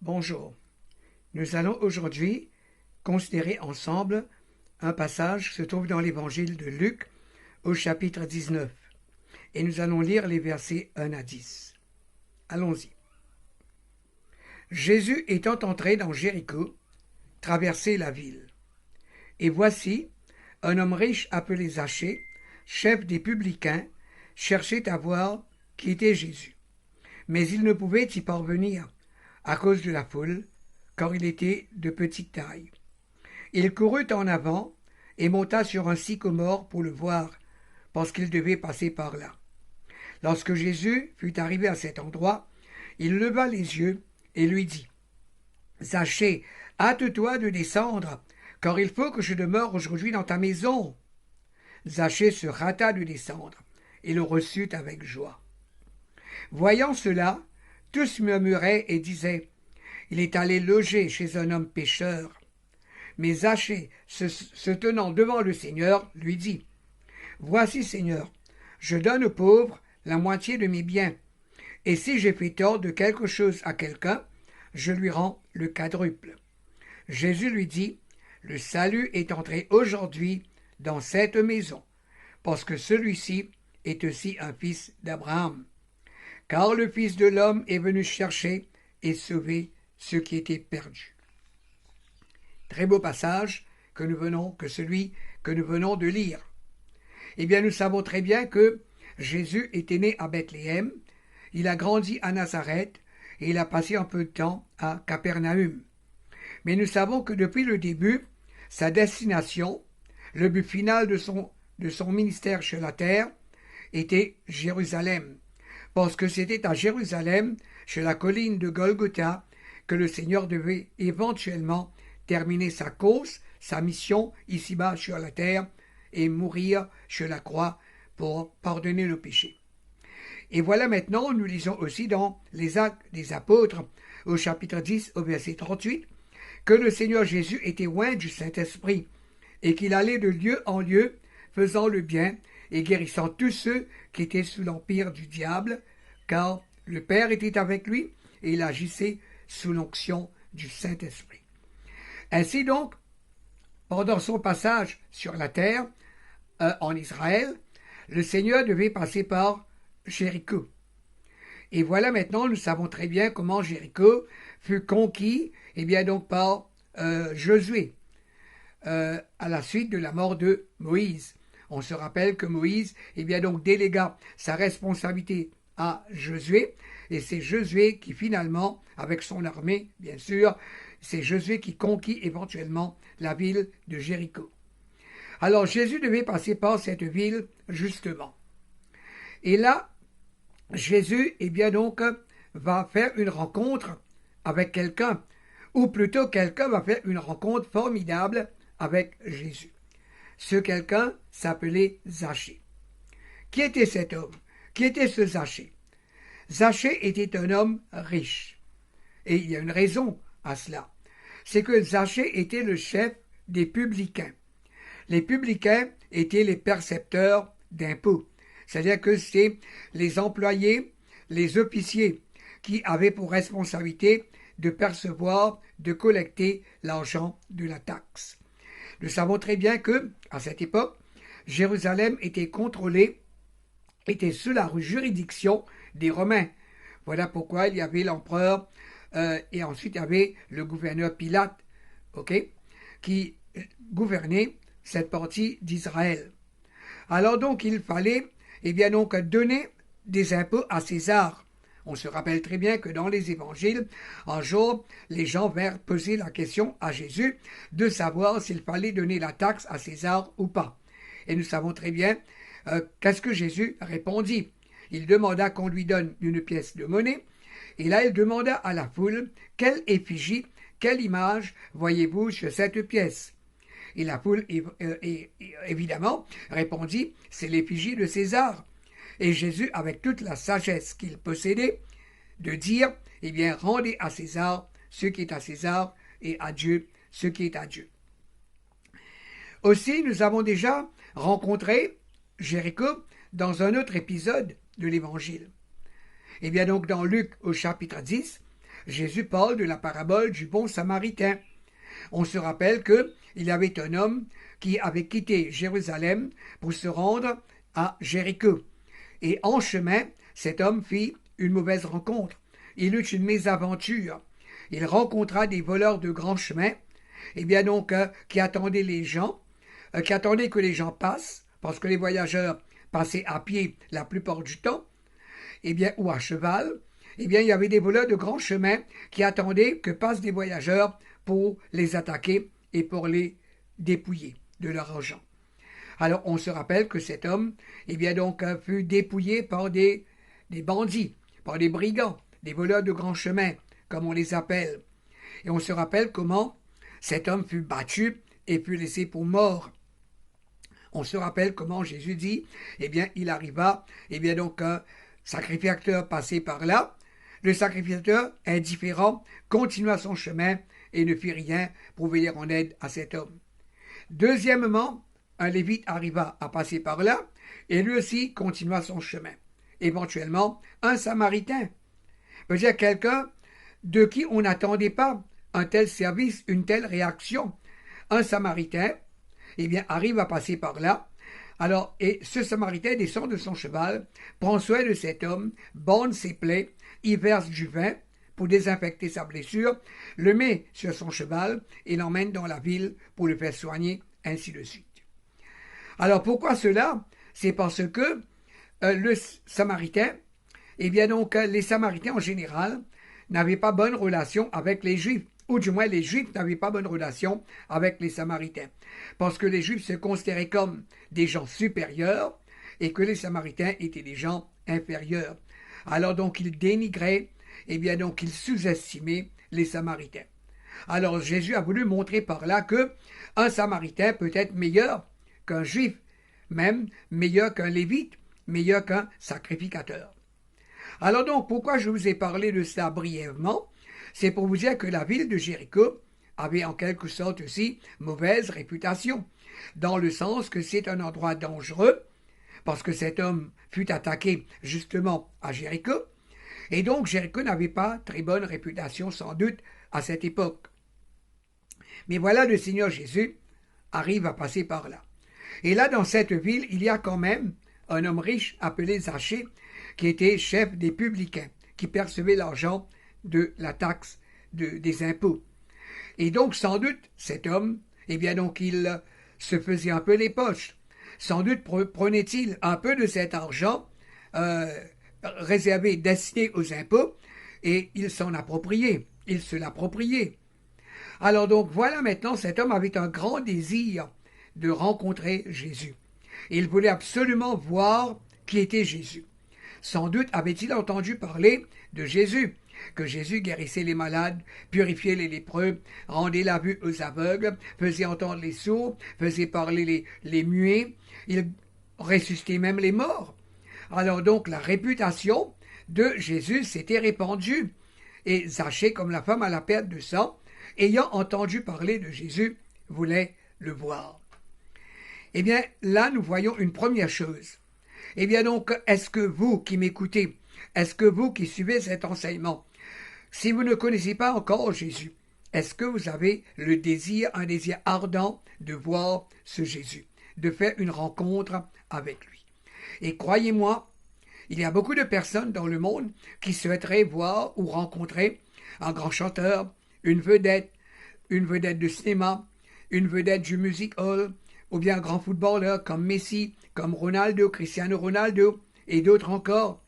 Bonjour. Nous allons aujourd'hui considérer ensemble un passage qui se trouve dans l'évangile de Luc au chapitre 19 et nous allons lire les versets 1 à 10. Allons-y. Jésus étant entré dans Jéricho, traversait la ville. Et voici, un homme riche appelé Zachée, chef des publicains, cherchait à voir qui était Jésus. Mais il ne pouvait y parvenir à cause de la foule, car il était de petite taille. Il courut en avant et monta sur un sycomore pour le voir, parce qu'il devait passer par là. Lorsque Jésus fut arrivé à cet endroit, il leva les yeux et lui dit « Zachée, hâte-toi de descendre, car il faut que je demeure aujourd'hui dans ta maison. » Zachée se hâta de descendre et le reçut avec joie. Voyant cela, tous murmuraient et disaient « Il est allé loger chez un homme pécheur. » Mais Zachée, se tenant devant le Seigneur, lui dit « Voici, Seigneur, je donne aux pauvres la moitié de mes biens, et si j'ai fait tort de quelque chose à quelqu'un, je lui rends le quadruple. » Jésus lui dit « Le salut est entré aujourd'hui dans cette maison, parce que celui-ci est aussi un fils d'Abraham. Car le Fils de l'homme est venu chercher et sauver ceux qui étaient perdus. » Très beau passage celui que nous venons de lire. Eh bien, nous savons très bien que Jésus était né à Bethléem, il a grandi à Nazareth et il a passé un peu de temps à Capernaum. Mais nous savons que depuis le début, sa destination, le but final de son ministère sur la terre, était Jérusalem. Parce que c'était à Jérusalem, sur la colline de Golgotha, que le Seigneur devait éventuellement terminer sa cause, sa mission ici-bas sur la terre, et mourir sur la croix pour pardonner nos péchés. Et voilà maintenant, nous lisons aussi dans les Actes des Apôtres, au chapitre 10, au verset 38, que le Seigneur Jésus était oint du Saint-Esprit, et qu'il allait de lieu en lieu, faisant le bien, et guérissant tous ceux qui étaient sous l'empire du diable, car le Père était avec lui, et il agissait sous l'onction du Saint-Esprit. Ainsi donc, pendant son passage sur la terre, en Israël, le Seigneur devait passer par Jéricho. Et voilà maintenant, nous savons très bien comment Jéricho fut conquis, et bien donc par Josué, à la suite de la mort de Moïse. On se rappelle que Moïse, eh bien donc, délégua sa responsabilité à Josué, et c'est Josué qui finalement, avec son armée, bien sûr, c'est Josué qui conquit éventuellement la ville de Jéricho. Alors Jésus devait passer par cette ville, justement. Et là, Jésus, eh bien donc, va faire une rencontre avec quelqu'un, ou plutôt quelqu'un va faire une rencontre formidable avec Jésus. Ce quelqu'un s'appelait Zachée. Qui était cet homme? Qui était ce Zachée? Zachée était un homme riche. Et il y a une raison à cela. C'est que Zachée était le chef des publicains. Les publicains étaient les percepteurs d'impôts. C'est-à-dire que c'est les employés, les officiers qui avaient pour responsabilité de percevoir, de collecter l'argent de la taxe. Nous savons très bien que, à cette époque, Jérusalem était sous la juridiction des Romains. Voilà pourquoi il y avait l'empereur et ensuite il y avait le gouverneur Pilate, qui gouvernait cette partie d'Israël. Alors donc il fallait donc donner des impôts à César. On se rappelle très bien que dans les évangiles, un jour, les gens vinrent poser la question à Jésus de savoir s'il fallait donner la taxe à César ou pas. Et nous savons très bien qu'est-ce que Jésus répondit. Il demanda qu'on lui donne une pièce de monnaie, et là il demanda à la foule quelle effigie, quelle image voyez-vous sur cette pièce. Et la foule, évidemment, répondit « C'est l'effigie de César ». Et Jésus, avec toute la sagesse qu'il possédait, de dire « Eh bien, rendez à César ce qui est à César et à Dieu ce qui est à Dieu ». Aussi, nous avons déjà rencontré Jéricho dans un autre épisode de l'Évangile. Eh bien donc, dans Luc au chapitre 10, Jésus parle de la parabole du bon samaritain. On se rappelle qu'il y avait un homme qui avait quitté Jérusalem pour se rendre à Jéricho. Et en chemin, cet homme fit une mauvaise rencontre. Il eut une mésaventure. Il rencontra des voleurs de grand chemin, et bien donc qui attendaient les gens, qui attendaient que les gens passent, parce que les voyageurs passaient à pied la plupart du temps, et bien ou à cheval. Eh bien, il y avait des voleurs de grand chemin qui attendaient que passent des voyageurs pour les attaquer et pour les dépouiller de leur argent. Alors, on se rappelle que cet homme, eh bien donc, fut dépouillé par des bandits, par des brigands, des voleurs de grand chemin, comme on les appelle. Et on se rappelle comment cet homme fut battu et fut laissé pour mort. On se rappelle comment Jésus dit, eh bien, il arriva, eh bien donc, un sacrificateur passé par là. Le sacrificateur, indifférent, continua son chemin et ne fit rien pour venir en aide à cet homme. Deuxièmement, un lévite arriva à passer par là et lui aussi continua son chemin. Éventuellement, un samaritain, peut-être quelqu'un de qui on n'attendait pas un tel service, une telle réaction. Un samaritain, eh bien, arrive à passer par là. Alors, et ce samaritain descend de son cheval, prend soin de cet homme, bande ses plaies, y verse du vin pour désinfecter sa blessure, le met sur son cheval et l'emmène dans la ville pour le faire soigner, ainsi de suite. Alors, pourquoi cela? C'est parce que le samaritain, eh bien donc, les samaritains en général n'avaient pas bonne relation avec les juifs, ou du moins les juifs n'avaient pas bonne relation avec les samaritains, parce que les juifs se considéraient comme des gens supérieurs et que les samaritains étaient des gens inférieurs. Alors donc ils dénigraient, et bien donc ils sous-estimaient les samaritains. Alors Jésus a voulu montrer par là que un samaritain peut être meilleur qu'un juif, même meilleur qu'un lévite, meilleur qu'un sacrificateur. Alors donc, pourquoi je vous ai parlé de cela brièvement? C'est pour vous dire que la ville de Jéricho avait en quelque sorte aussi mauvaise réputation, dans le sens que c'est un endroit dangereux, parce que cet homme fut attaqué justement à Jéricho, et donc Jéricho n'avait pas très bonne réputation sans doute à cette époque. Mais voilà, le Seigneur Jésus arrive à passer par là. Et là, dans cette ville, il y a quand même un homme riche appelé Zachée, qui était chef des publicains, qui percevait l'argent de la taxe des impôts. Et donc, sans doute, cet homme, eh bien donc, il se faisait un peu les poches. Sans doute prenait-il un peu de cet argent réservé, destiné aux impôts, et il s'en appropriait, il se l'appropriait. Alors donc, voilà maintenant, cet homme avait un grand désir de rencontrer Jésus. Il voulait absolument voir qui était Jésus. Sans doute avait-il entendu parler de Jésus, que Jésus guérissait les malades, purifiait les lépreux, rendait la vue aux aveugles, faisait entendre les sourds, faisait parler les muets, il ressuscitait même les morts. Alors donc la réputation de Jésus s'était répandue, et Zachée, comme la femme à la perte de sang, ayant entendu parler de Jésus, voulait le voir. Eh bien, là, nous voyons une première chose. Eh bien donc, est-ce que vous qui m'écoutez, est-ce que vous qui suivez cet enseignement, si vous ne connaissez pas encore Jésus, est-ce que vous avez le désir, un désir ardent de voir ce Jésus, de faire une rencontre avec lui? Et croyez-moi, il y a beaucoup de personnes dans le monde qui souhaiteraient voir ou rencontrer un grand chanteur, une vedette de cinéma, une vedette du music hall, ou bien un grand footballeur comme Messi, comme Ronaldo, Cristiano Ronaldo, et d'autres encore.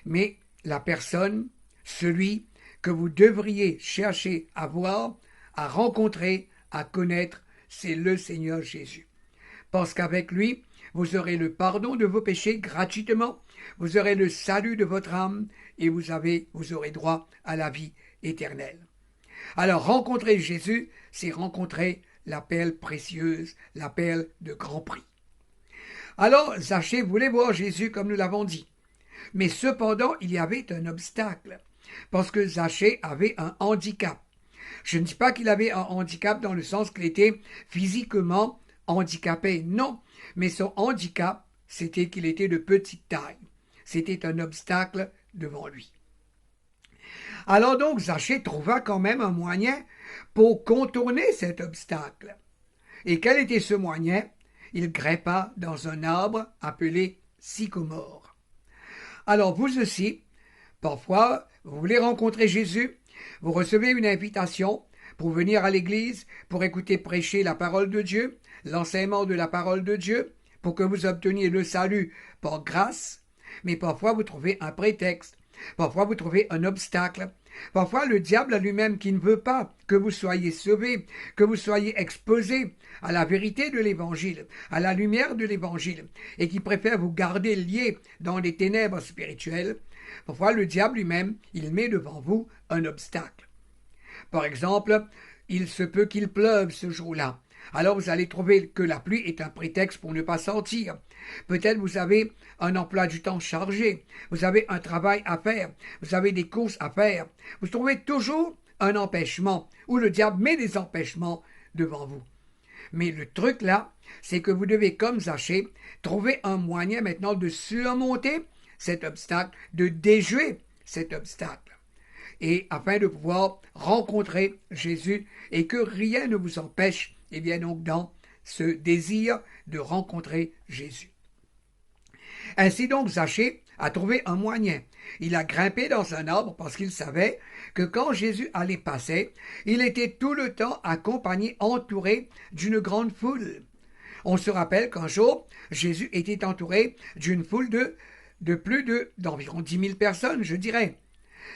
Mais la personne, celui que vous devriez chercher à voir, à rencontrer, à connaître, c'est le Seigneur Jésus. Parce qu'avec lui, vous aurez le pardon de vos péchés gratuitement, vous aurez le salut de votre âme, et vous aurez droit à la vie éternelle. Alors, rencontrer Jésus, c'est rencontrer la perle précieuse, la perle de grand prix. Alors, Zachée voulait voir Jésus comme nous l'avons dit. Mais cependant, il y avait un obstacle, parce que Zachée avait un handicap. Je ne dis pas qu'il avait un handicap dans le sens qu'il était physiquement handicapé, non, mais son handicap, c'était qu'il était de petite taille. C'était un obstacle devant lui. Alors donc Zachée trouva quand même un moyen pour contourner cet obstacle. Et quel était ce moyen? Il grimpa dans un arbre appelé sycomore. Alors vous aussi, parfois, vous voulez rencontrer Jésus, vous recevez une invitation pour venir à l'église, pour écouter prêcher la parole de Dieu, l'enseignement de la parole de Dieu, pour que vous obteniez le salut par grâce, mais parfois vous trouvez un prétexte, parfois vous trouvez un obstacle, parfois le diable lui-même qui ne veut pas que vous soyez sauvés, que vous soyez exposés à la vérité de l'Évangile, à la lumière de l'Évangile, et qui préfère vous garder liés dans les ténèbres spirituelles. Parfois le diable lui-même, il met devant vous un obstacle. Par exemple, il se peut qu'il pleuve ce jour-là. Alors vous allez trouver que la pluie est un prétexte pour ne pas sortir. Peut-être vous avez un emploi du temps chargé, vous avez un travail à faire, vous avez des courses à faire. Vous trouvez toujours un empêchement, ou le diable met des empêchements devant vous. Mais le truc là, c'est que vous devez, comme Zachée, trouver un moyen maintenant de surmonter cet obstacle, de déjouer cet obstacle. Et afin de pouvoir rencontrer Jésus et que rien ne vous empêche, et bien donc dans ce désir de rencontrer Jésus. Ainsi donc Zachée a trouvé un moyen. Il a grimpé dans un arbre parce qu'il savait que quand Jésus allait passer, il était tout le temps accompagné, entouré d'une grande foule. On se rappelle qu'un jour, Jésus était entouré d'une foule d'environ 10 000 personnes, je dirais.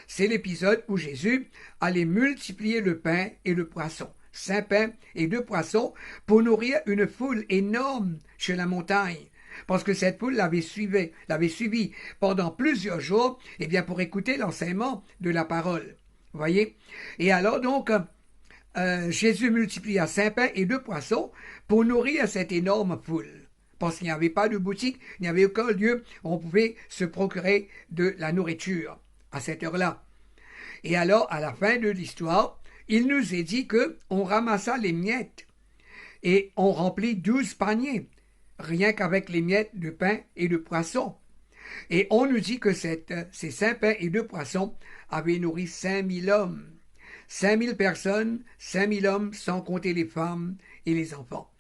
C'est l'épisode où Jésus allait multiplier le pain et le poisson, 5 pains et 2 poissons, pour nourrir une foule énorme sur la montagne. Parce que cette foule l'avait suivi pendant plusieurs jours, et bien pour écouter l'enseignement de la parole. Voyez? Et alors donc, Jésus multiplia 5 pains et 2 poissons pour nourrir cette énorme foule. Parce qu'il n'y avait pas de boutique, il n'y avait aucun lieu où on pouvait se procurer de la nourriture à cette heure-là. Et alors, à la fin de l'histoire, il nous est dit qu'on ramassa les miettes et on remplit 12 paniers, rien qu'avec les miettes de pain et de poisson. Et on nous dit que ces 5 pains et 2 poissons avaient nourri 5000 hommes. 5000 personnes, 5000 hommes, sans compter les femmes et les enfants.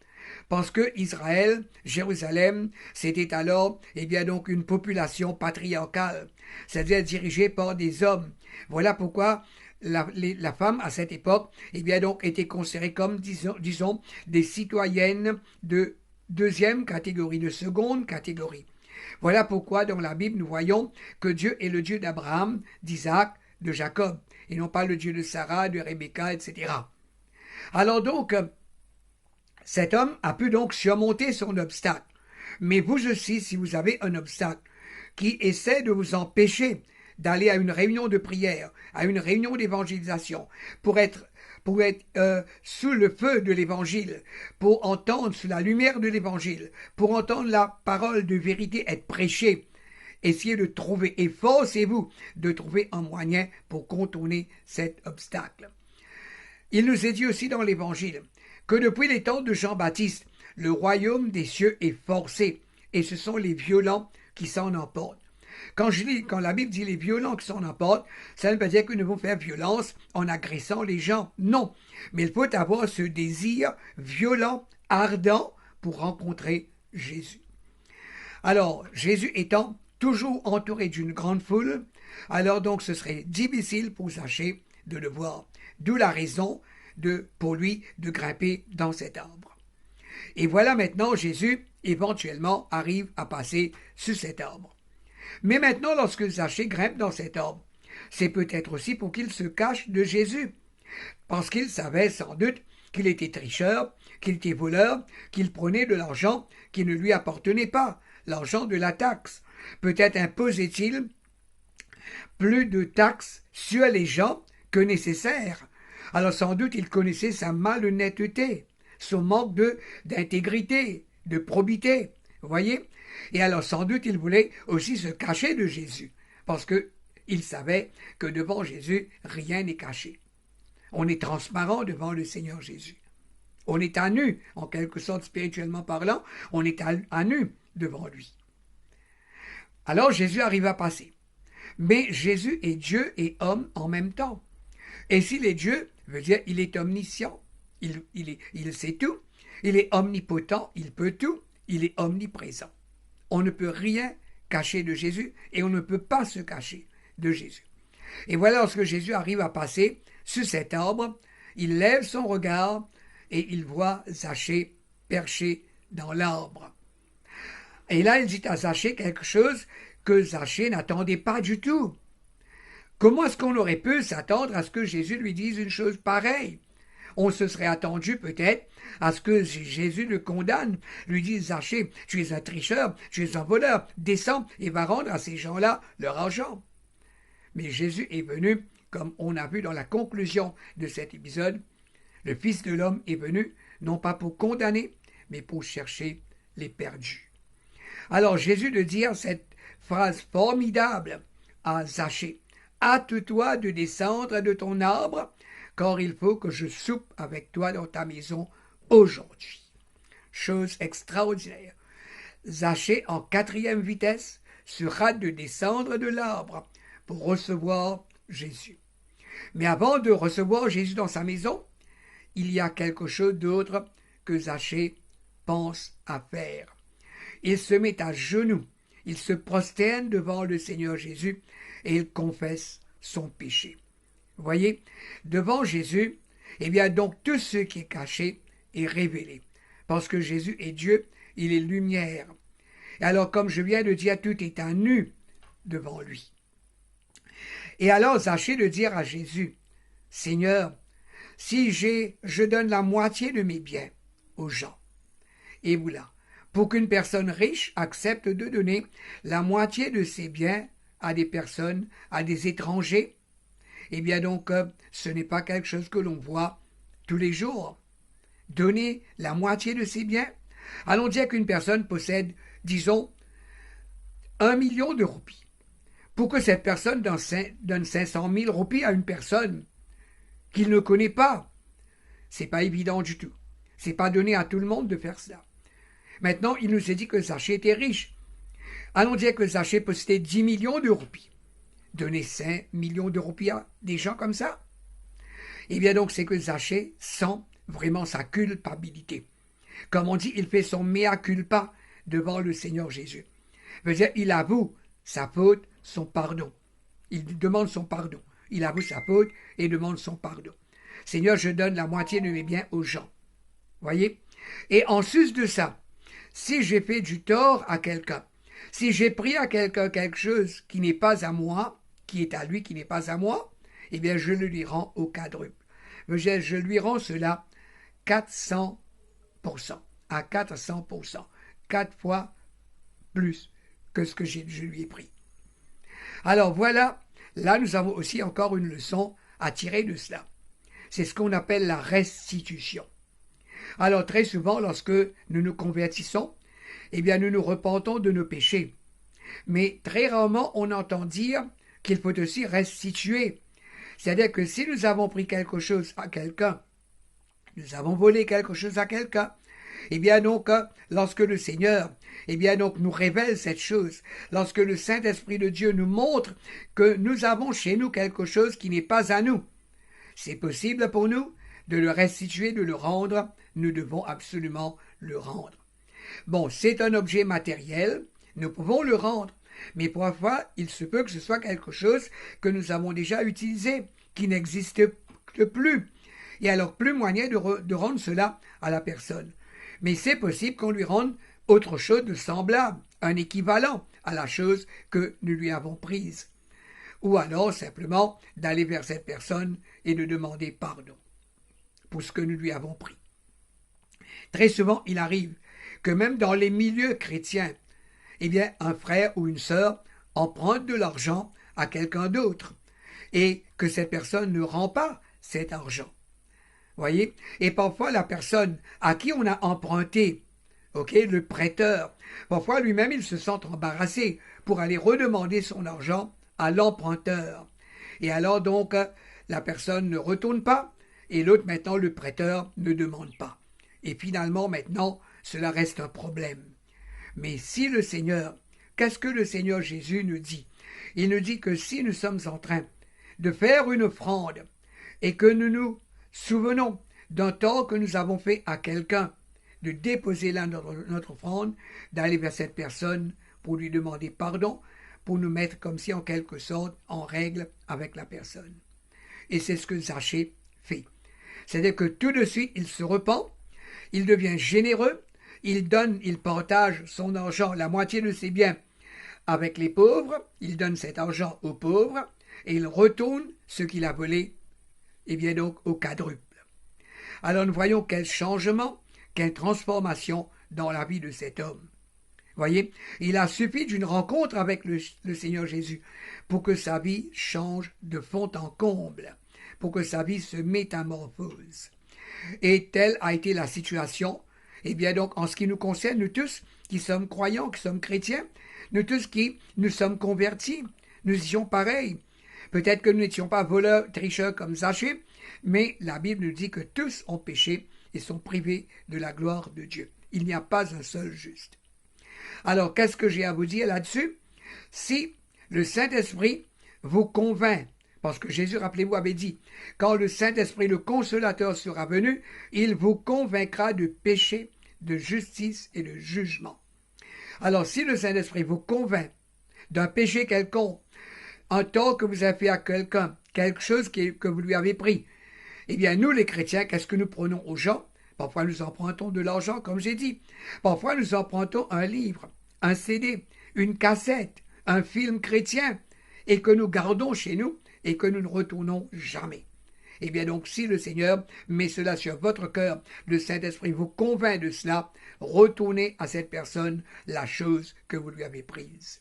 Parce que Israël, Jérusalem, c'était alors, eh bien donc, une population patriarcale, c'est-à-dire dirigée par des hommes. Voilà pourquoi la femme, à cette époque, eh bien donc, était considérée comme, disons, des citoyennes de deuxième catégorie, de seconde catégorie. Voilà pourquoi dans la Bible nous voyons que Dieu est le Dieu d'Abraham, d'Isaac, de Jacob, et non pas le Dieu de Sarah, de Rebecca, etc. Alors donc, cet homme a pu donc surmonter son obstacle. Mais vous aussi, si vous avez un obstacle qui essaie de vous empêcher d'aller à une réunion de prière, à une réunion d'évangélisation, pour être sous le feu de l'évangile, pour entendre sous la lumière de l'évangile, pour entendre la parole de vérité être prêchée, essayez de trouver, efforcez-vous de trouver un moyen pour contourner cet obstacle. Il nous est dit aussi dans l'évangile que depuis les temps de Jean-Baptiste, le royaume des cieux est forcé, et ce sont les violents qui s'en emportent. Quand la Bible dit les violents qui s'en emportent, ça ne veut pas dire que nous devons faire violence en agressant les gens. Non. Mais il faut avoir ce désir violent, ardent, pour rencontrer Jésus. Alors, Jésus étant toujours entouré d'une grande foule, alors donc ce serait difficile pour Zachée de le voir. D'où la raison pour lui de grimper dans cet arbre. Et voilà maintenant Jésus éventuellement arrive à passer sur cet arbre. Mais maintenant, lorsque Zachée grimpe dans cet arbre, c'est peut-être aussi pour qu'il se cache de Jésus, parce qu'il savait sans doute qu'il était tricheur, qu'il était voleur, qu'il prenait de l'argent qui ne lui appartenait pas, l'argent de la taxe. Peut-être imposait-il plus de taxes sur les gens que nécessaire. Alors sans doute il connaissait sa malhonnêteté, son manque d'intégrité, de probité. Vous voyez? Et alors sans doute il voulait aussi se cacher de Jésus, parce qu'il savait que devant Jésus, rien n'est caché. On est transparent devant le Seigneur Jésus. On est à nu, en quelque sorte spirituellement parlant, on est à nu devant lui. Alors Jésus arrive à passer. Mais Jésus est Dieu et homme en même temps. Et s'il est Dieu, veut dire il est omniscient, il sait tout, il est omnipotent, il peut tout, il est omniprésent. On ne peut rien cacher de Jésus et on ne peut pas se cacher de Jésus. Et voilà, lorsque Jésus arrive à passer sur cet arbre, il lève son regard et il voit Zachée perché dans l'arbre. Et là, il dit à Zachée quelque chose que Zachée n'attendait pas du tout. Comment est-ce qu'on aurait pu s'attendre à ce que Jésus lui dise une chose pareille? On se serait attendu peut-être à ce que Jésus le condamne, lui dise Zachée, tu es un tricheur, tu es un voleur, descends et va rendre à ces gens-là leur argent. Mais Jésus est venu, comme on a vu dans la conclusion de cet épisode, le Fils de l'homme est venu, non pas pour condamner, mais pour chercher les perdus. Alors Jésus de dire cette phrase formidable à Zachée, hâte-toi de descendre de ton arbre, car il faut que je soupe avec toi dans ta maison aujourd'hui. Chose extraordinaire. Zachée, en 4e vitesse, se rate de descendre de l'arbre pour recevoir Jésus. Mais avant de recevoir Jésus dans sa maison, il y a quelque chose d'autre que Zachée pense à faire. Il se met à genoux, il se prosterne devant le Seigneur Jésus et il confesse son péché. Voyez, devant Jésus, eh bien donc tout ce qui est caché est révélé. Parce que Jésus est Dieu, il est lumière. Et alors, comme je viens de dire, tout est à nu devant lui. Et alors, Zachée de dire à Jésus, Seigneur, si je donne la moitié de mes biens aux gens, et voilà, pour qu'une personne riche accepte de donner la moitié de ses biens à des personnes, à des étrangers, eh bien donc, ce n'est pas quelque chose que l'on voit tous les jours. Donner la moitié de ses biens. Allons dire qu'une personne possède, disons, 1 million de roupies. Pour que cette personne donne 500 000 roupies à une personne qu'il ne connaît pas, c'est pas évident du tout. C'est pas donné à tout le monde de faire cela. Maintenant, il nous est dit que Zachée était riche. Allons dire que Zachée possédait 10 millions de roupies. Donner 5 millions de roupies à des gens comme ça? Eh bien donc, c'est que Zachée sent vraiment sa culpabilité. Comme on dit, il fait son mea culpa devant le Seigneur Jésus. Veut dire, il avoue sa faute, son pardon. Il demande son pardon. Il avoue sa faute et demande son pardon. Seigneur, je donne la moitié de mes biens aux gens. Voyez? Et en sus de ça, si j'ai fait du tort à quelqu'un, si j'ai pris à quelqu'un quelque chose qui n'est pas à moi, qui est à lui, qui n'est pas à moi, eh bien je le lui rends au quadruple. Je lui rends cela 400%, à 400%, 4 fois plus que ce que je lui ai pris. Alors voilà, là nous avons aussi encore une leçon à tirer de cela. C'est ce qu'on appelle la restitution. Alors très souvent, lorsque nous nous convertissons, eh bien nous nous repentons de nos péchés. Mais très rarement on entend dire qu'il faut aussi restituer. C'est-à-dire que si nous avons pris quelque chose à quelqu'un, nous avons volé quelque chose à quelqu'un, eh bien donc, lorsque le Seigneur, eh bien donc nous révèle cette chose, lorsque le Saint-Esprit de Dieu nous montre que nous avons chez nous quelque chose qui n'est pas à nous, c'est possible pour nous de le restituer, de le rendre, nous devons absolument le rendre. Bon, c'est un objet matériel, nous pouvons le rendre, mais parfois il se peut que ce soit quelque chose que nous avons déjà utilisé, qui n'existe plus. Et alors plus moyen de rendre cela à la personne. Mais c'est possible qu'on lui rende autre chose de semblable, un équivalent à la chose que nous lui avons prise. Ou alors simplement d'aller vers cette personne et de demander pardon pour ce que nous lui avons pris. Très souvent, il arrive que même dans les milieux chrétiens, eh bien, un frère ou une sœur emprunte de l'argent à quelqu'un d'autre et que cette personne ne rend pas cet argent. Voyez? Et parfois, la personne à qui on a emprunté, le prêteur, parfois lui-même, il se sent embarrassé pour aller redemander son argent à l'emprunteur. Et alors donc, la personne ne retourne pas et l'autre, maintenant, le prêteur, ne demande pas. Et finalement, maintenant, cela reste un problème. Mais si le Seigneur, qu'est-ce que le Seigneur Jésus nous dit? il nous dit que si nous sommes en train de faire une offrande et que nous nous souvenons d'un tort que nous avons fait à quelqu'un, de déposer là notre offrande, d'aller vers cette personne pour lui demander pardon, pour nous mettre comme si en quelque sorte en règle avec la personne. Et c'est ce que Zachée fait. C'est-à-dire que tout de suite, il se repent, il devient généreux, il donne, il partage son argent, la moitié de ses biens avec les pauvres, il donne cet argent aux pauvres et il retourne ce qu'il a volé, et bien donc au quadruple. Alors nous voyons quel changement, quelle transformation dans la vie de cet homme. Voyez, il a suffi d'une rencontre avec le Seigneur Jésus pour que sa vie change de fond en comble, pour que sa vie se métamorphose. Et telle a été la situation, et bien donc en ce qui nous concerne, nous tous qui sommes croyants, qui sommes chrétiens, nous tous qui nous sommes convertis, nous étions pareils. Peut-être que nous n'étions pas voleurs, tricheurs comme Zachée, mais la Bible nous dit que tous ont péché et sont privés de la gloire de Dieu. Il n'y a pas un seul juste. Alors, qu'est-ce que j'ai à vous dire là-dessus? Si le Saint-Esprit vous convainc, parce que Jésus, rappelez-vous, avait dit, quand le Saint-Esprit, le Consolateur, sera venu, il vous convaincra de péché, de justice et de jugement. Alors, si le Saint-Esprit vous convainc d'un péché quelconque, un tort que vous avez fait à quelqu'un, quelque chose que vous lui avez pris, eh bien, nous, les chrétiens, qu'est-ce que nous prenons aux gens? Parfois, nous empruntons de l'argent, comme j'ai dit. Parfois, nous empruntons un livre, un CD, une cassette, un film chrétien, et que nous gardons chez nous et que nous ne retournons jamais. Eh bien donc, si le Seigneur met cela sur votre cœur, le Saint-Esprit vous convainc de cela, retournez à cette personne la chose que vous lui avez prise.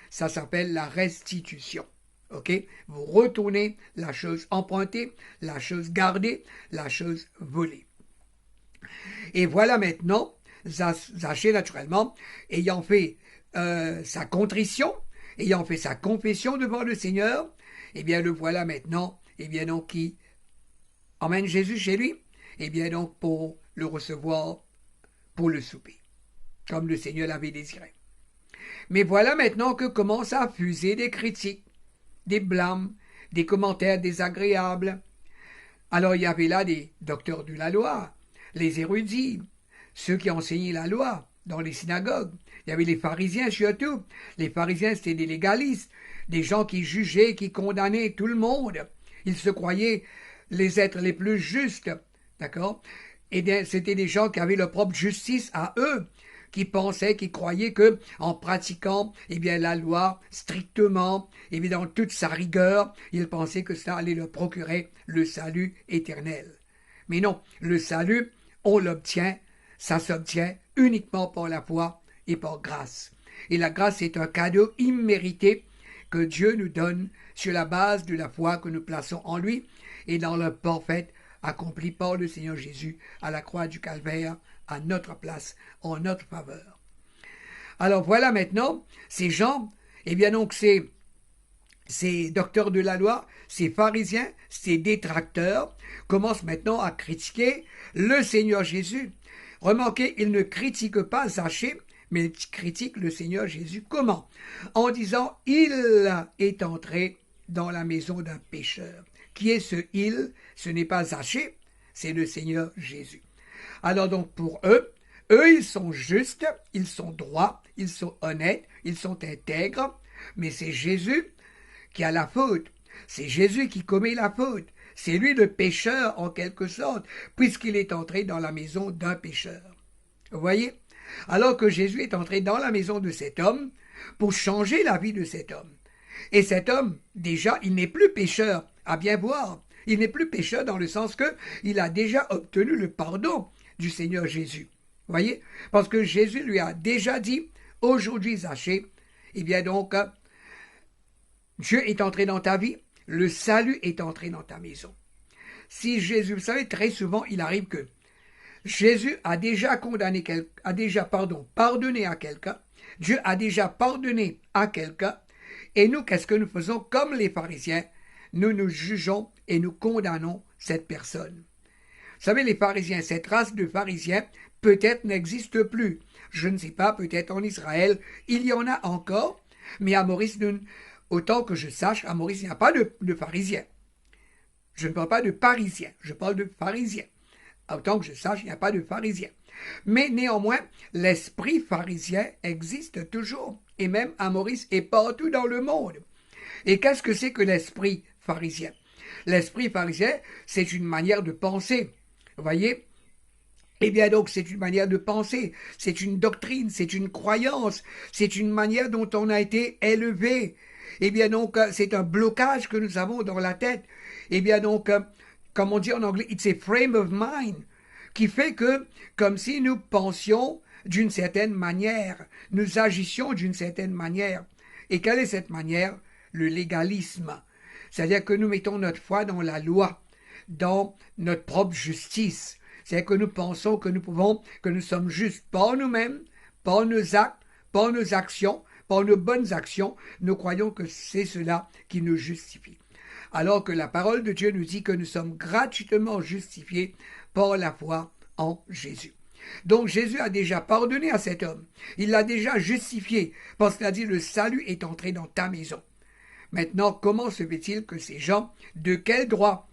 Ça s'appelle la restitution. Ok? Vous retournez la chose empruntée, la chose gardée, la chose volée. Et voilà maintenant, Zachée, naturellement, ayant fait sa contrition, ayant fait sa confession devant le Seigneur, eh bien le voilà maintenant, eh bien donc qui emmène Jésus chez lui, eh bien donc pour le recevoir pour le souper, comme le Seigneur l'avait désiré. Mais voilà maintenant que commencent à fuser des critiques, des blâmes, des commentaires désagréables. Alors il y avait là des docteurs de la loi, les érudits, ceux qui enseignaient la loi dans les synagogues. Il y avait les pharisiens surtout. Les pharisiens, c'était des légalistes, des gens qui jugeaient, qui condamnaient tout le monde. Ils se croyaient les êtres les plus justes, d'accord? Et c'était des gens qui avaient leur propre justice à eux, qui pensaient, qui croyaient que, en pratiquant, eh bien, la loi strictement, et bien, dans toute sa rigueur, ils pensaient que cela allait leur procurer le salut éternel. Mais non, le salut, on l'obtient, ça s'obtient uniquement par la foi et par grâce. Et la grâce est un cadeau immérité que Dieu nous donne sur la base de la foi que nous plaçons en lui et dans le parfait accompli par le Seigneur Jésus à la croix du Calvaire, à notre place, en notre faveur. Alors voilà maintenant, ces gens, eh bien donc ces docteurs de la loi, ces pharisiens, ces détracteurs, commencent maintenant à critiquer le Seigneur Jésus. Remarquez, ils ne critiquent pas Zachée, mais ils critiquent le Seigneur Jésus. Comment? En disant, il est entré dans la maison d'un pécheur. Qui est ce il? Ce n'est pas Zachée, c'est le Seigneur Jésus. Alors donc pour eux, ils sont justes, ils sont droits, ils sont honnêtes, ils sont intègres, mais c'est Jésus qui a la faute. C'est Jésus qui commet la faute. C'est lui le pécheur en quelque sorte, puisqu'il est entré dans la maison d'un pécheur. Vous voyez? Alors que Jésus est entré dans la maison de cet homme pour changer la vie de cet homme. Et cet homme, déjà, il n'est plus pécheur, à bien voir. Il n'est plus pécheur dans le sens que il a déjà obtenu le pardon du Seigneur Jésus. Vous voyez? Parce que Jésus lui a déjà dit, aujourd'hui Zachée, eh bien donc, Dieu est entré dans ta vie, le salut est entré dans ta maison. Si Jésus, vous savez, très souvent, il arrive que Jésus a déjà pardonné à quelqu'un, Dieu a déjà pardonné à quelqu'un, et nous, qu'est-ce que nous faisons? Comme les pharisiens, nous nous jugeons et nous condamnons cette personne. Vous savez, les pharisiens, cette race de pharisiens, peut-être n'existe plus. Je ne sais pas, peut-être en Israël, il y en a encore, mais à Maurice, autant que je sache, à Maurice, il n'y a pas de pharisiens. Je ne parle pas de parisiens, je parle de pharisiens. Autant que je sache, il n'y a pas de pharisiens. Mais néanmoins, l'esprit pharisien existe toujours, et même à Maurice et partout dans le monde. Et qu'est-ce que c'est que l'esprit pharisien? L'esprit pharisien, c'est une manière de penser. Vous voyez? Eh bien donc, c'est une manière de penser, c'est une doctrine, c'est une croyance, c'est une manière dont on a été élevé. Eh bien donc, c'est un blocage que nous avons dans la tête. Eh bien donc, comme on dit en anglais, it's a frame of mind, qui fait que, comme si nous pensions d'une certaine manière, nous agissions d'une certaine manière. Et quelle est cette manière? Le légalisme. C'est-à-dire que nous mettons notre foi dans la loi, dans notre propre justice. C'est-à-dire que nous pensons que nous pouvons, que nous sommes justes par nous-mêmes, par nos actes, par nos actions, par nos bonnes actions. Nous croyons que c'est cela qui nous justifie. Alors que la parole de Dieu nous dit que nous sommes gratuitement justifiés par la foi en Jésus. Donc Jésus a déjà pardonné à cet homme. Il l'a déjà justifié parce qu'il a dit le salut est entré dans ta maison. Maintenant, comment se fait-il que ces gens, de quel droit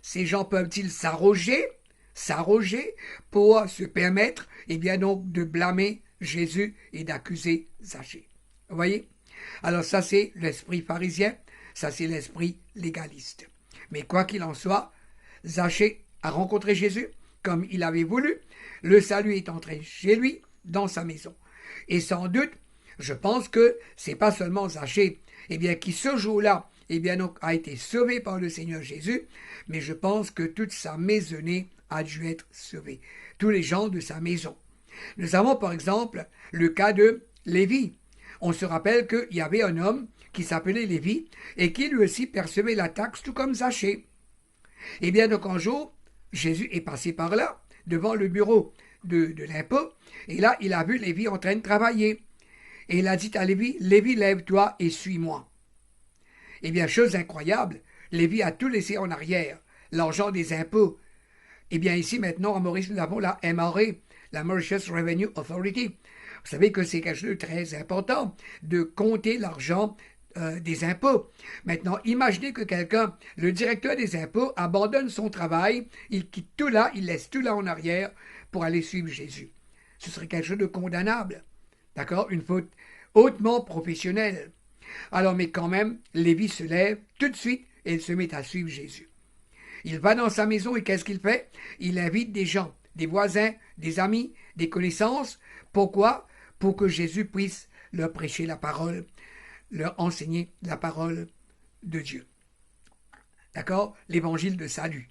ces gens peuvent-ils s'arroger pour se permettre, eh bien donc, de blâmer Jésus et d'accuser Zachée? Vous voyez? Alors ça, c'est l'esprit pharisien, ça, c'est l'esprit légaliste. Mais quoi qu'il en soit, Zachée a rencontré Jésus comme il avait voulu. Le salut est entré chez lui, dans sa maison. Et sans doute, je pense que c'est pas seulement Zachée, eh bien, qui ce jour-là, eh bien, donc, a été sauvé par le Seigneur Jésus, mais je pense que toute sa maisonnée a dû être sauvée. Tous les gens de sa maison. Nous avons, par exemple, le cas de Lévi. On se rappelle qu'il y avait un homme qui s'appelait Lévi et qui lui aussi percevait la taxe, tout comme Zachée. Eh bien, donc, un jour, Jésus est passé par là, devant le bureau de l'impôt, et là, il a vu Lévi en train de travailler. Et il a dit à Lévi, Lévi, lève-toi et suis-moi. Eh bien, chose incroyable, Lévi a tout laissé en arrière, l'argent des impôts. Eh bien, ici, maintenant, en Maurice, nous avons la MRA, la Mauritius Revenue Authority. Vous savez que c'est quelque chose de très important, de compter l'argent des impôts. Maintenant, imaginez que quelqu'un, le directeur des impôts, abandonne son travail, il quitte tout là, il laisse tout là en arrière pour aller suivre Jésus. Ce serait quelque chose de condamnable. D'accord? Une faute hautement professionnelle. Alors, mais quand même, Lévi se lève tout de suite et il se met à suivre Jésus. Il va dans sa maison et qu'est-ce qu'il fait? Il invite des gens, des voisins, des amis, des connaissances. Pourquoi? Pour que Jésus puisse leur prêcher la parole, leur enseigner la parole de Dieu. D'accord? L'évangile de salut.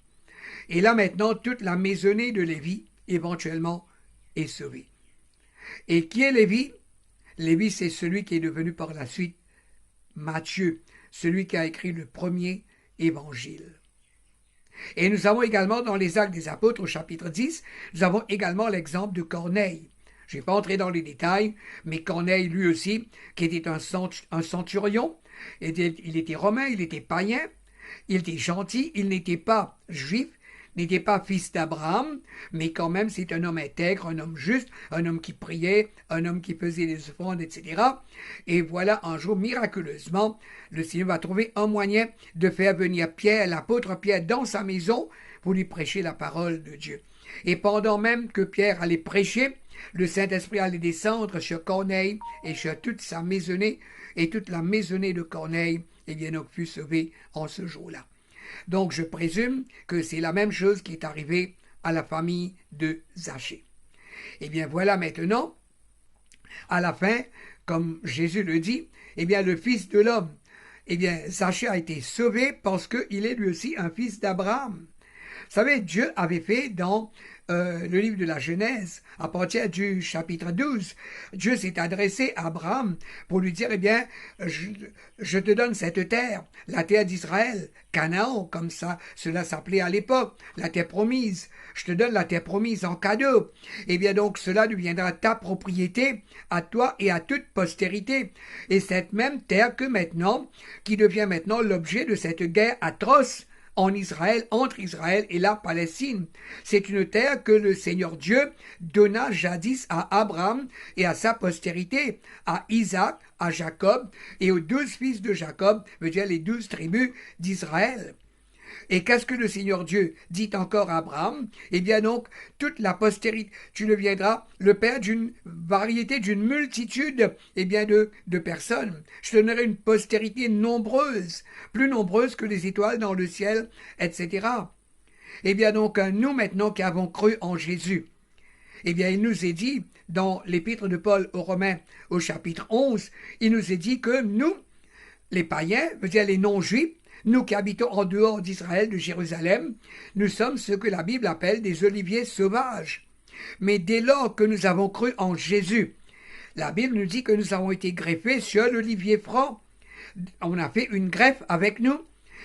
Et là maintenant, toute la maisonnée de Lévi, éventuellement, est sauvée. Et qui est Lévi? Lévi, c'est celui qui est devenu par la suite Matthieu, celui qui a écrit le premier évangile. Et nous avons également dans les Actes des Apôtres au chapitre 10, nous avons également l'exemple de Corneille. Je ne vais pas entrer dans les détails, mais Corneille lui aussi, qui était un centurion, il était romain, il était païen, il était gentil, il n'était pas juif, n'était pas fils d'Abraham, mais quand même c'est un homme intègre, un homme juste, un homme qui priait, un homme qui faisait des offrandes, etc. Et voilà, un jour, miraculeusement, le Seigneur va trouver un moyen de faire venir Pierre, l'apôtre Pierre, dans sa maison pour lui prêcher la parole de Dieu. Et pendant même que Pierre allait prêcher, le Saint-Esprit allait descendre sur Corneille et sur toute sa maisonnée, et toute la maisonnée de Corneille, eh bien, donc, fut sauvée en ce jour-là. Donc, je présume que c'est la même chose qui est arrivée à la famille de Zachée. Eh bien, voilà maintenant, à la fin, comme Jésus le dit, eh bien, le Fils de l'homme, eh bien, Zachée a été sauvé parce qu'il est lui aussi un fils d'Abraham. Vous savez, Dieu avait fait dans le livre de la Genèse, à partir du chapitre 12, Dieu s'est adressé à Abraham pour lui dire, eh bien, je te donne cette terre, la terre d'Israël, Canaan, comme ça, cela s'appelait à l'époque, la terre promise. Je te donne la terre promise en cadeau. Eh bien donc, cela deviendra ta propriété, à toi et à toute postérité. Et cette même terre que maintenant, qui devient maintenant l'objet de cette guerre atroce en Israël, entre Israël et la Palestine. C'est une terre que le Seigneur Dieu donna jadis à Abraham et à sa postérité, à Isaac, à Jacob et aux 12 fils de Jacob, veut dire les 12 tribus d'Israël. Et qu'est-ce que le Seigneur Dieu dit encore à Abraham? Eh bien donc, toute la postérité, tu deviendras le père d'une variété, d'une multitude eh bien de personnes. Je te donnerai une postérité nombreuse, plus nombreuse que les étoiles dans le ciel, etc. Eh bien donc, nous maintenant qui avons cru en Jésus, eh bien il nous est dit, dans l'épître de Paul aux Romains au chapitre 11, il nous est dit que nous, les païens, veut dire les non-juifs, nous qui habitons en dehors d'Israël, de Jérusalem, nous sommes ce que la Bible appelle des oliviers sauvages. Mais dès lors que nous avons cru en Jésus, la Bible nous dit que nous avons été greffés sur l'olivier franc. On a fait une greffe avec nous.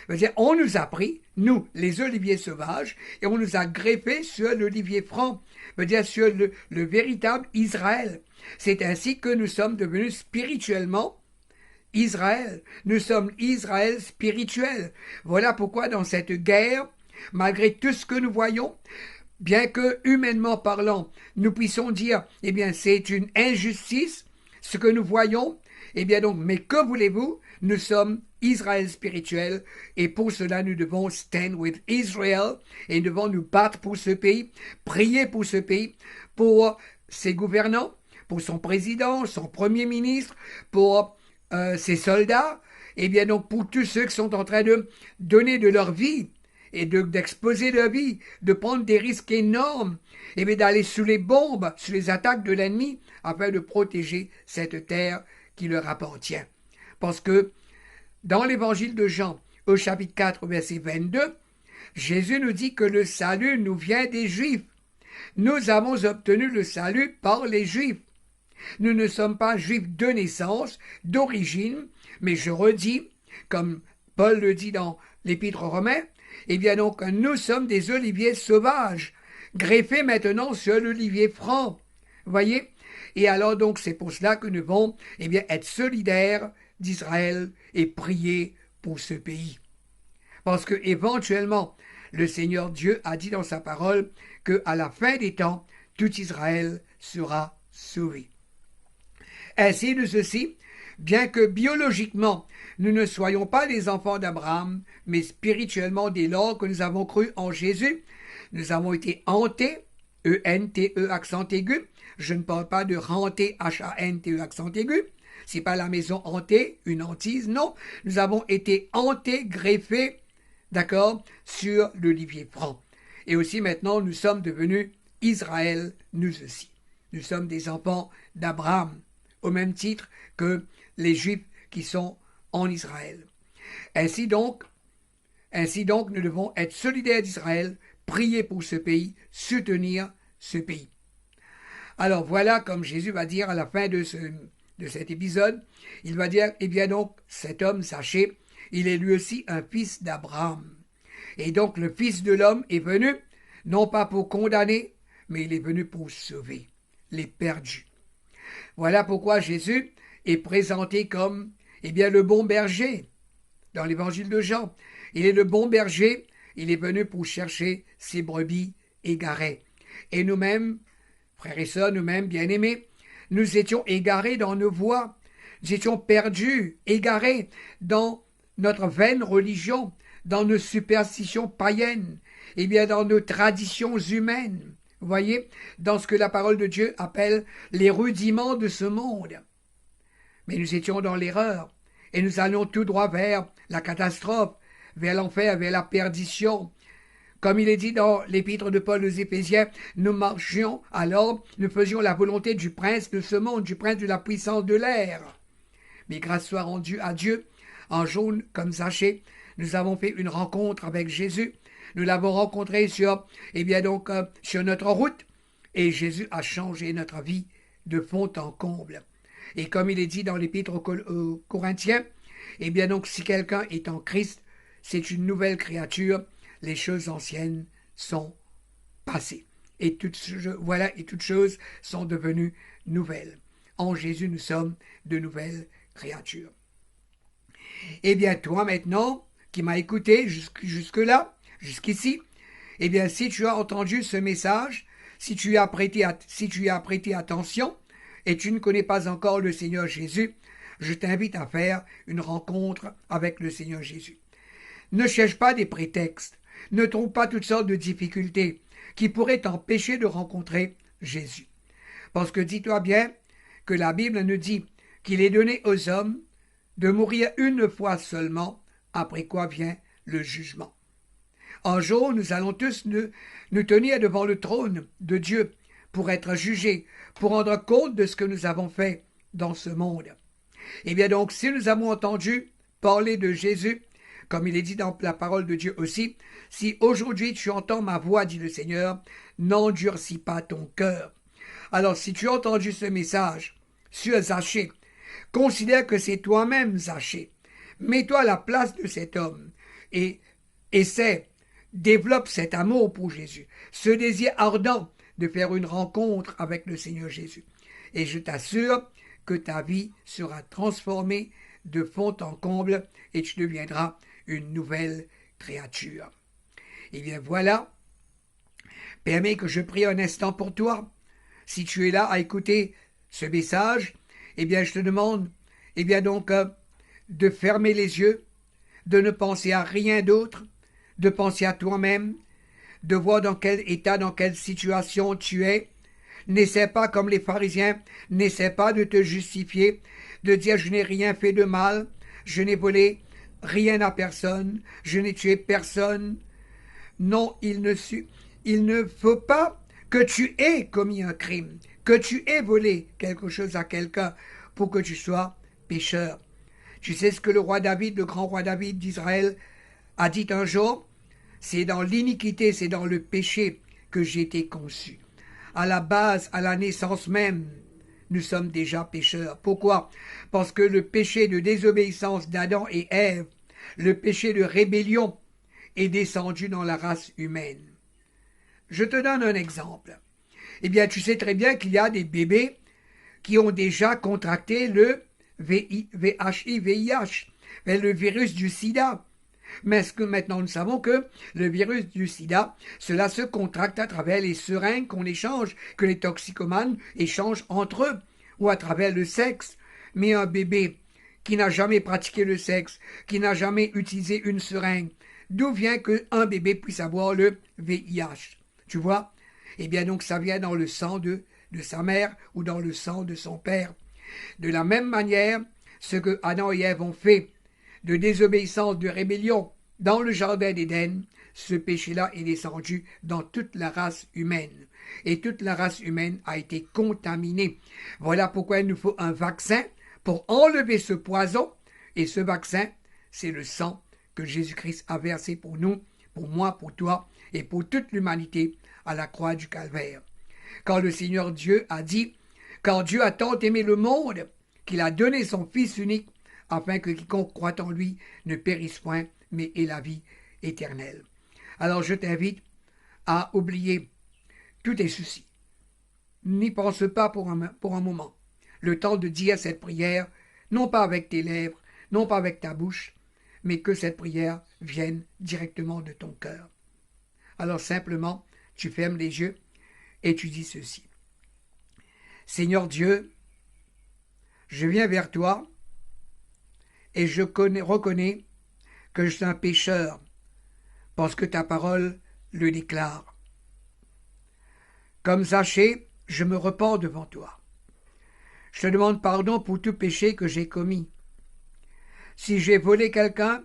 C'est-à-dire, on nous a pris, nous, les oliviers sauvages, et on nous a greffés sur l'olivier franc, c'est-à-dire sur le véritable Israël. C'est ainsi que nous sommes devenus spirituellement Israël. Nous sommes Israël spirituel. Voilà pourquoi dans cette guerre, malgré tout ce que nous voyons, bien que humainement parlant, nous puissions dire, eh bien, c'est une injustice, ce que nous voyons, eh bien donc, mais que voulez-vous? Nous sommes Israël spirituel, et pour cela nous devons stand with Israel, et nous devons nous battre pour ce pays, prier pour ce pays, pour ses gouvernants, pour son président, son premier ministre, pour ces soldats, et bien donc pour tous ceux qui sont en train de donner de leur vie et d'exposer leur vie, de prendre des risques énormes, et bien d'aller sous les bombes, sous les attaques de l'ennemi, afin de protéger cette terre qui leur appartient. Parce que dans l'évangile de Jean, au chapitre 4, verset 22, Jésus nous dit que le salut nous vient des Juifs. Nous avons obtenu le salut par les Juifs. Nous ne sommes pas juifs de naissance, d'origine, mais je redis, comme Paul le dit dans l'épître aux Romains, eh bien donc nous sommes des oliviers sauvages, greffés maintenant sur l'olivier franc. Voyez? Et alors donc c'est pour cela que nous devons eh bien, être solidaires d'Israël et prier pour ce pays. Parce que éventuellement, le Seigneur Dieu a dit dans sa parole qu'à la fin des temps, tout Israël sera sauvé. Ainsi de ceci, bien que biologiquement nous ne soyons pas les enfants d'Abraham, mais spirituellement dès lors que nous avons cru en Jésus, nous avons été hantés, E-N-T-E accent aigu, je ne parle pas de hanté, H-A-N-T-E accent aigu, c'est pas la maison hantée, une hantise, non, nous avons été hantés, greffés, d'accord, sur l'olivier franc. Et aussi maintenant nous sommes devenus Israël, nous aussi. Nous sommes des enfants d'Abraham, au même titre que les Juifs qui sont en Israël. Ainsi donc, nous devons être solidaires d'Israël, prier pour ce pays, soutenir ce pays. Alors voilà, comme Jésus va dire à la fin de cet épisode, il va dire, eh bien donc, cet homme, sachez, il est lui aussi un fils d'Abraham. Et donc le Fils de l'homme est venu, non pas pour condamner, mais il est venu pour sauver les perdus. Voilà pourquoi Jésus est présenté comme eh bien, le bon berger dans l'évangile de Jean. Il est le bon berger, il est venu pour chercher ses brebis égarées. Et nous-mêmes, frères et sœurs, nous-mêmes, bien-aimés, nous étions égarés dans nos voies, nous étions perdus, égarés dans notre vaine religion, dans nos superstitions païennes, et bien dans nos traditions humaines. Vous voyez, dans ce que la parole de Dieu appelle les rudiments de ce monde. Mais nous étions dans l'erreur, et nous allions tout droit vers la catastrophe, vers l'enfer, vers la perdition. Comme il est dit dans l'épître de Paul aux Éphésiens, nous marchions alors, nous faisions la volonté du prince de ce monde, du prince de la puissance de l'air. Mais grâce soit rendue à Dieu, en jaune comme Zachée, nous avons fait une rencontre avec Jésus. Nous l'avons rencontré sur notre route, et Jésus a changé notre vie de fond en comble. Et comme il est dit dans l'épître aux Corinthiens, eh bien donc si quelqu'un est en Christ, c'est une nouvelle créature, les choses anciennes sont passées. Et toutes choses sont devenues nouvelles. En Jésus, nous sommes de nouvelles créatures. Eh bien toi maintenant, qui m'as écouté jusque-là, jusqu'ici, eh bien, si tu as entendu ce message, si tu y as prêté attention, et tu ne connais pas encore le Seigneur Jésus, je t'invite à faire une rencontre avec le Seigneur Jésus. Ne cherche pas des prétextes, ne trouve pas toutes sortes de difficultés qui pourraient t'empêcher de rencontrer Jésus. Parce que dis-toi bien que la Bible nous dit qu'il est donné aux hommes de mourir une fois seulement, après quoi vient le jugement. Un jour, nous allons tous nous tenir devant le trône de Dieu pour être jugés, pour rendre compte de ce que nous avons fait dans ce monde. Eh bien donc, si nous avons entendu parler de Jésus, comme il est dit dans la parole de Dieu aussi, si aujourd'hui tu entends ma voix, dit le Seigneur, n'endurcis pas ton cœur. Alors si tu as entendu ce message sur Zachée, considère que c'est toi-même Zachée. Mets-toi à la place de cet homme et essaie, développe cet amour pour Jésus, ce désir ardent de faire une rencontre avec le Seigneur Jésus. Et je t'assure que ta vie sera transformée de fond en comble et tu deviendras une nouvelle créature. Eh bien voilà, permets que je prie un instant pour toi. Si tu es là à écouter ce message, eh bien je te demande, eh bien donc, de fermer les yeux, de ne penser à rien d'autre, de penser à toi-même, de voir dans quel état, dans quelle situation tu es. N'essaie pas, comme les pharisiens, n'essaie pas de te justifier, de dire je n'ai rien fait de mal, je n'ai volé rien à personne, je n'ai tué personne. Non, il ne faut pas que tu aies commis un crime, que tu aies volé quelque chose à quelqu'un pour que tu sois pécheur. Tu sais ce que le roi David, le grand roi David d'Israël, a dit un jour? C'est dans l'iniquité, c'est dans le péché que j'ai été conçu. À la base, à la naissance même, nous sommes déjà pécheurs. Pourquoi? Parce que le péché de désobéissance d'Adam et Ève, le péché de rébellion, est descendu dans la race humaine. Je te donne un exemple. Eh bien, tu sais très bien qu'il y a des bébés qui ont déjà contracté le VIH, le virus du sida. Mais maintenant, nous savons que le virus du sida, cela se contracte à travers les seringues qu'on échange, que les toxicomanes échangent entre eux, ou à travers le sexe. Mais un bébé qui n'a jamais pratiqué le sexe, qui n'a jamais utilisé une seringue, d'où vient qu'un bébé puisse avoir le VIH? Tu vois? Eh bien donc ça vient dans le sang de sa mère ou dans le sang de son père. De la même manière, ce que Adam et Ève ont fait, de désobéissance, de rébellion dans le jardin d'Éden, ce péché-là est descendu dans toute la race humaine. Et toute la race humaine a été contaminée. Voilà pourquoi il nous faut un vaccin pour enlever ce poison. Et ce vaccin, c'est le sang que Jésus-Christ a versé pour nous, pour moi, pour toi et pour toute l'humanité à la croix du Calvaire. Quand le Seigneur Dieu a dit, car Dieu a tant aimé le monde qu'il a donné son Fils unique, afin que quiconque croit en lui ne périsse point, mais ait la vie éternelle. Alors je t'invite à oublier tous tes soucis. N'y pense pas pour un moment. Le temps de dire cette prière, non pas avec tes lèvres, non pas avec ta bouche, mais que cette prière vienne directement de ton cœur. Alors simplement, tu fermes les yeux et tu dis ceci. Seigneur Dieu, je viens vers toi et je reconnais que je suis un pécheur parce que ta parole le déclare. Comme Zachée, je me repens devant toi. Je te demande pardon pour tout péché que j'ai commis. Si j'ai volé quelqu'un,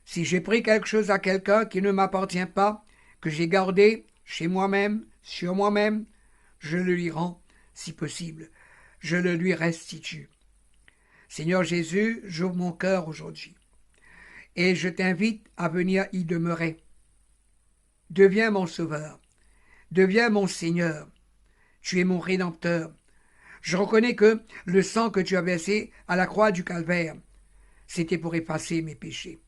si j'ai pris quelque chose à quelqu'un qui ne m'appartient pas, que j'ai gardé chez moi-même, sur moi-même, je le lui rends, si possible. Je le lui restitue. Seigneur Jésus, j'ouvre mon cœur aujourd'hui et je t'invite à venir y demeurer. Deviens mon sauveur, deviens mon Seigneur, tu es mon Rédempteur. Je reconnais que le sang que tu as versé à la croix du Calvaire, c'était pour effacer mes péchés,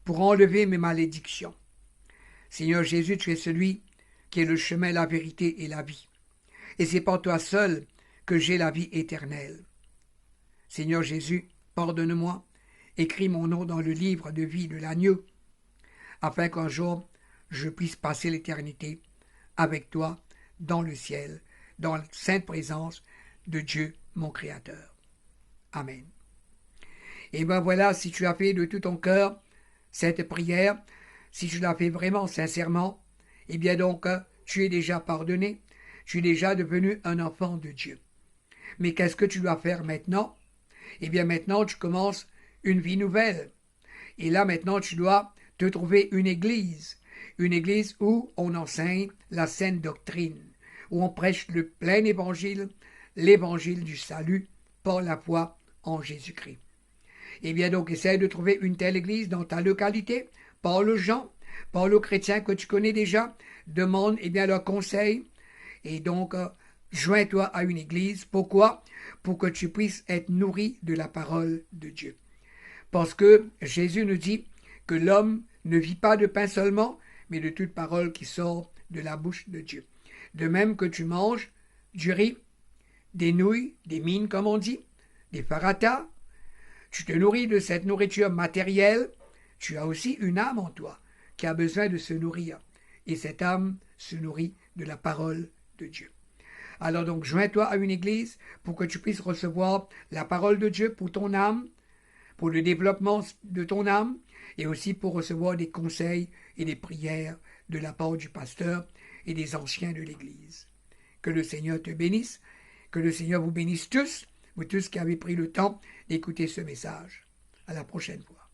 pour enlever mes malédictions. Seigneur Jésus, tu es celui qui est le chemin, la vérité et la vie. Et c'est par toi seul que j'ai la vie éternelle. Seigneur Jésus, pardonne-moi, écris mon nom dans le livre de vie de l'agneau, afin qu'un jour je puisse passer l'éternité avec toi dans le ciel, dans la sainte présence de Dieu, mon Créateur. Amen. Et ben voilà, si tu as fait de tout ton cœur cette prière, si tu l'as fait vraiment sincèrement, eh bien donc tu es déjà pardonné, tu es déjà devenu un enfant de Dieu. Mais qu'est-ce que tu dois faire maintenant? Eh bien maintenant tu commences une vie nouvelle. Et là maintenant tu dois te trouver une église où on enseigne la saine doctrine, où on prêche le plein évangile, l'évangile du salut par la foi en Jésus-Christ. Eh bien donc, essaie de trouver une telle église dans ta localité, parle aux gens, parle aux chrétiens que tu connais déjà, demande leurs conseils, et donc joins-toi à une église. Pourquoi? Pour que tu puisses être nourri de la parole de Dieu. Parce que Jésus nous dit que l'homme ne vit pas de pain seulement, mais de toute parole qui sort de la bouche de Dieu. De même que tu manges du riz, des nouilles, des mines comme on dit, des faratas, tu te nourris de cette nourriture matérielle, tu as aussi une âme en toi qui a besoin de se nourrir. Et cette âme se nourrit de la parole de Dieu. Alors donc, joins-toi à une église pour que tu puisses recevoir la parole de Dieu pour ton âme, pour le développement de ton âme, et aussi pour recevoir des conseils et des prières de la part du pasteur et des anciens de l'église. Que le Seigneur te bénisse, que le Seigneur vous bénisse tous, vous tous qui avez pris le temps d'écouter ce message. À la prochaine fois.